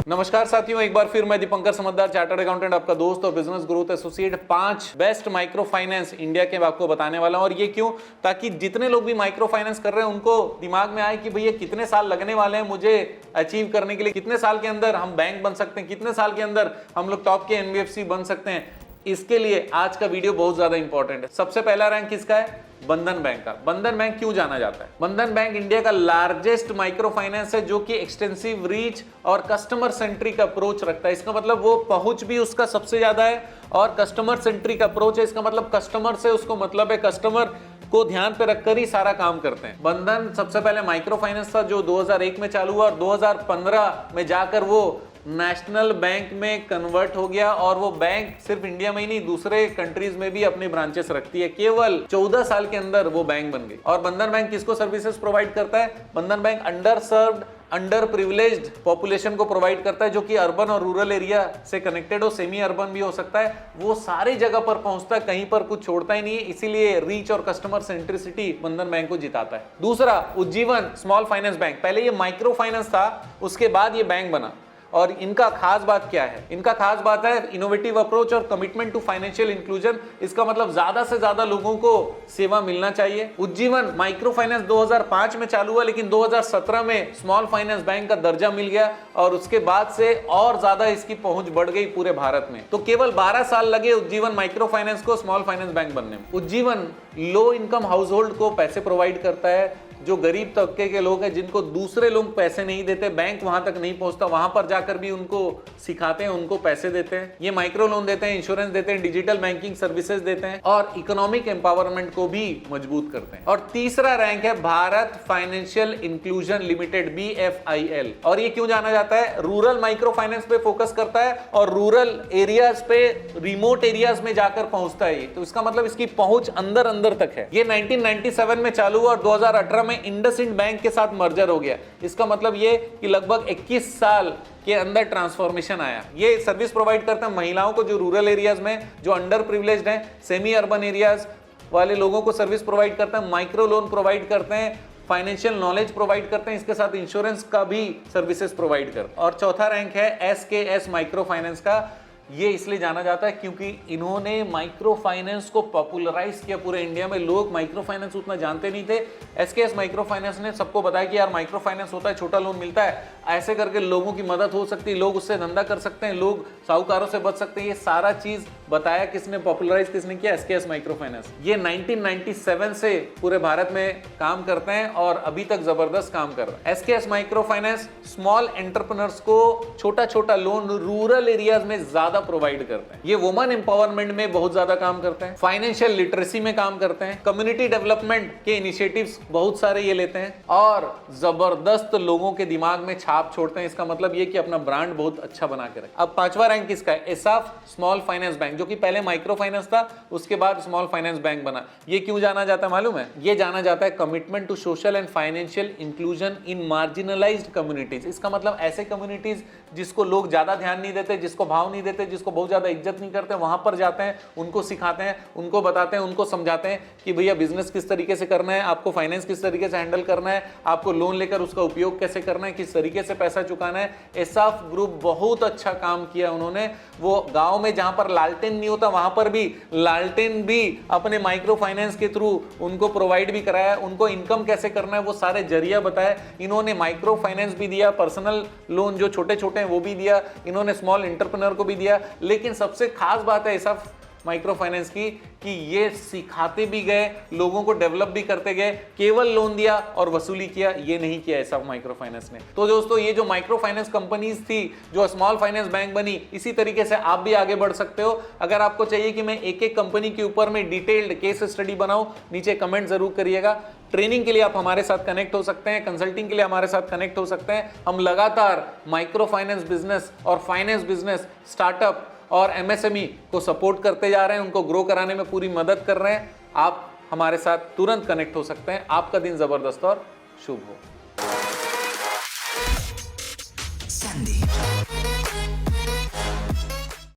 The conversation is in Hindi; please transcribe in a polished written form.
नमस्कार साथियों, एक बार फिर मैं दीपंकर समझदार, चार्टर्ड अकाउंटेंट, आपका दोस्त और business growth associate 5 best micro finance India के आपको बताने वाला हूं। और ये क्यों? ताकि जितने लोग भी माइक्रो फाइनेंस कर रहे हैं उनको दिमाग में आए कि भैया कितने साल लगने वाले हैं मुझे अचीव करने के लिए, कितने साल के अंदर हम बैंक बन सकते हैं, कितने साल के अंदर हम लोग टॉप के एनबीएफसी बन सकते हैं। इसके लिए आज का वीडियो बहुत ज्यादा इंपॉर्टेंट है। सबसे पहला रैंक किसका है? बंधन बैंक का। बंधन बैंक क्यों जाना जाता है? बंधन बैंक इंडिया का लार्जेस्ट माइक्रो फाइनेंस है जो कि एक्सटेंसिव रीच और कस्टमर सेंट्रिक अप्रोच रखता है। इसका मतलब वो पहुंच भी उसका सबसे ज्यादा है और कस्टमर सेंट्रिक अप्रोच है। इसका मतलब कस्टमर से उसको मतलब है, कस्टमर को ध्यान पे रखकर ही सारा काम करते हैं। बंधन सबसे पहले माइक्रो फाइनेंस था जो 2001 में चालू हुआ और 2015 में जाकर वो नेशनल बैंक में कन्वर्ट हो गया। और वो बैंक सिर्फ इंडिया में ही नहीं, दूसरे कंट्रीज में भी अपने ब्रांचेस रखती है। केवल 14 साल के अंदर वो बैंक बन गई। और बंधन बैंक किसको सर्विसेज प्रोवाइड करता है? बंधन bank under served, under privileged population को प्रोवाइड करता है, जो कि अर्बन और रूरल एरिया से कनेक्टेड हो, सेमी अर्बन भी हो सकता है। वो सारी जगह पर पहुंचता है, कहीं पर कुछ छोड़ता ही नहीं है। इसीलिए रीच और कस्टमर सेंट्रिसिटी बंधन बैंक को जिताता है। दूसरा, उज्जीवन स्मॉल फाइनेंस बैंक। पहले ये माइक्रो फाइनेंस था, उसके बाद ये बैंक बना। और इनका खास बात क्या है? इनका खास बात है इनोवेटिव अप्रोच और कमिटमेंट टू फाइनेंशियल इंक्लूजन। इसका मतलब ज्यादा से ज्यादा लोगों को सेवा मिलना चाहिए। उज्जीवन माइक्रो फाइनेंस 2005 में चालू हुआ, लेकिन 2017 में स्मॉल फाइनेंस बैंक का दर्जा मिल गया और उसके बाद से और ज्यादा इसकी पहुंच बढ़ गई पूरे भारत में। तो केवल 12 साल लगे उज्जीवन माइक्रो फाइनेंस को स्मॉल फाइनेंस बैंक बनने में। Ujjivan low income house hold को पैसे प्रोवाइड करता है। जो गरीब तबके के लोग हैं, जिनको दूसरे लोग पैसे नहीं देते, बैंक वहां तक नहीं पहुंचता, वहां पर जाकर भी उनको सिखाते हैं, उनको पैसे देते हैं। ये माइक्रो लोन देते हैं, इंश्योरेंस देते हैं, डिजिटल बैंकिंग सर्विसेज देते हैं और इकोनॉमिक एम्पावरमेंट को भी मजबूत करते हैं। और तीसरा रैंक है Bharat financial inclusion limited, BFIL। और ये क्यों जाना जाता है? रूरल माइक्रो फाइनेंस पे फोकस करता है और रूरल एरियाज पे, रिमोट एरियाज में जाकर पहुंचता है। तो इसका मतलब इसकी पहुंच अंदर अंदर तक है। ये 1997 में चालू हुआ और 2018 में इंडसइंड बैंक के साथ मर्जर हो गया। इसका मतलब ये कि लगभग 21 साल के अंदर ट्रांसफॉर्मेशन आया। ये सर्विस प्रोवाइड करते हैं महिलाओं को जो रूरल एरियाज में, जो अंडर प्रिविलेज्ड हैं, सेमी अर्बन एरियाज वाले लोगों को सर्विस प्रोवाइड करते हैं, माइक्रो लोन प्रोवाइड करते हैं, फाइनेंशियल नॉलेज प्रोवाइड करते हैं, इसके साथ इंश्योरेंस का भी सर्विसेज प्रोवाइड करते हैं। और चौथा रैंक है SKS माइक्रो फाइनेंस का। ये इसलिए जाना जाता है क्योंकि इन्होंने माइक्रो फाइनेंस को पॉपुलराइज किया पूरे इंडिया में। लोग माइक्रो फाइनेंस उतना जानते नहीं थे। SKS माइक्रो फाइनेंस ने सबको बताया कि यार माइक्रो फाइनेंस होता है, छोटा लोन मिलता है, ऐसे करके लोगों की मदद हो सकती है, लोग उससे धंधा कर सकते हैं, लोग साहूकारों से बच सकते हैं। ये सारा चीज बताया किसने, पॉपुलराइज किसने किया? SKS micro finance. ये 1997 से पूरे भारत में काम करते हैं और अभी तक जबरदस्त काम कर रहे हैं। SKS micro finance small entrepreneurs को छोटा छोटा लोन रूरल एरियाज में ज्यादा प्रोवाइड करते हैं। ये वुमन एम्पावरमेंट में बहुत ज्यादा काम करते हैं, फाइनेंशियल लिटरेसी में काम करते हैं, कम्युनिटी डेवलपमेंट के इनिशिएटिव्स बहुत सारे ये लेते हैं और जबरदस्त लोगों के दिमाग में छाप छोड़ते हैं। इसका मतलब ये कि अपना ब्रांड बहुत अच्छा बना के रखे। अब पांचवा रैंक किसका है? एसाफ स्मॉल फाइनेंस बैंक, जो कि पहले माइक्रो फाइनेंस था, उसके बाद स्मॉल फाइनेंस बैंक बना। ये क्यों जाना जाता है मालूम है? ये जाना जाता है commitment to social and financial inclusion in marginalised communities. इसका मतलब ऐसे कम्युनिटीज जिसको लोग ज्यादा ध्यान नहीं देते, जिसको भाव नहीं देते, जिसको बहुत ज्यादा इज्जत नहीं करते, वहां पर जाते हैं, उनको सिखाते हैं, उनको बताते हैं, उनको समझाते हैं कि भैया बिजनेस किस तरीके से करना है, आपको फाइनेंस किस तरीके से हैंडल करना है, आपको लोन लेकर उसका उपयोग कैसे करना है, किस तरीके से पैसा चुकाना है। एसाफ ग्रुप बहुत अच्छा काम किया उन्होंने। वो गांव में जहां पर लालटेन नहीं होता, वहां पर भी लालटेन भी अपने माइक्रो फाइनेंस के थ्रू उनको प्रोवाइड भी कराया। उनको इनकम कैसे करना है वो सारे जरिया बताए। इन्होंने माइक्रो फाइनेंस भी दिया, पर्सनल लोन जो छोटे छोटे हैं वो भी दिया, इन्होंने स्मॉल एंटरप्रेन्योर को भी दिया। लेकिन सबसे खास बात है ऐसा माइक्रो फाइनेंस की कि ये सिखाते भी गए, लोगों को डेवलप भी करते गए। केवल लोन दिया और वसूली किया ये नहीं किया ऐसा माइक्रो फाइनेंस ने। तो दोस्तों, ये जो माइक्रो फाइनेंस कंपनीज थी, जो स्मॉल फाइनेंस बैंक बनी, इसी तरीके से आप भी आगे बढ़ सकते हो। अगर आपको चाहिए कि मैं एक एक कंपनी के ऊपर में डिटेल्ड केस स्टडी बनाऊं, नीचे कमेंट जरूर करिएगा। ट्रेनिंग के लिए आप हमारे साथ कनेक्ट हो सकते हैं, कंसल्टिंग के लिए हमारे साथ कनेक्ट हो सकते हैं। हम लगातार माइक्रो फाइनेंस बिजनेस और फाइनेंस बिजनेस, स्टार्टअप और MSME को सपोर्ट करते जा रहे हैं, उनको ग्रो कराने में पूरी मदद कर रहे हैं। आप हमारे साथ तुरंत कनेक्ट हो सकते हैं। आपका दिन जबरदस्त और शुभ हो।